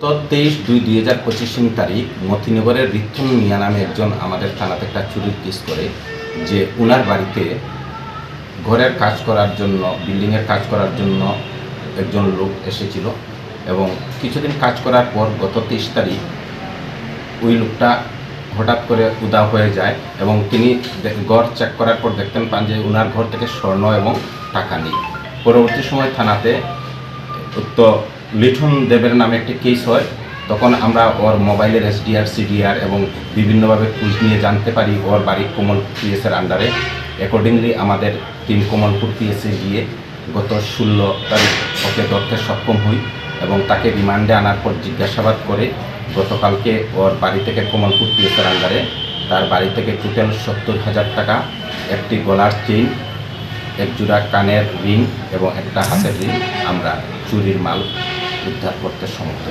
23/2/2025 তারিখ মতিনগরের রিথম মিয়া নামে একজন আমাদের থানাতে একটা চুরির কেস করে যে উনার বাড়িতে ঘরের কাজ করার জন্য বিল্ডিংয়ের কাজ করার জন্য একজন লোক এসেছিল এবং কিছুদিন কাজ করার পর গত 23 তারিখ ওই লোকটা হঠাৎ করে উধাও হয়ে যায় এবং তিনি ঘর চেক করার পর দেখতেন পান যে ওনার ঘর থেকে স্বর্ণ এবং টাকা নেই। পরবর্তী সময় থানাতে তো লিঠন দেবের নামে একটি কেস হয়। তখন আমরা ওর মোবাইলের এসডিআর সিডিআর এবং বিভিন্নভাবে খোঁজ নিয়ে জানতে পারি ওর বাড়ি কমলপুর পিএসের আন্ডারে। অ্যাকর্ডিংলি আমাদের টিম কমলপুর পিএসে গিয়ে গত 16 তারিখ ওকে ধরতে সক্ষম হই এবং তাকে রিমান্ডে আনার পর জিজ্ঞাসাবাদ করে গতকালকে ওর বাড়ি থেকে কমলপুর পিএসের আন্ডারে তার বাড়ি থেকে টোটাল 70,000 টাকা, একটি গলার চেইন, এক জোড়া কানের রিং এবং একটা হাতের রিং আমরা চুরির মাল উদ্ধার করতে সমর্থ।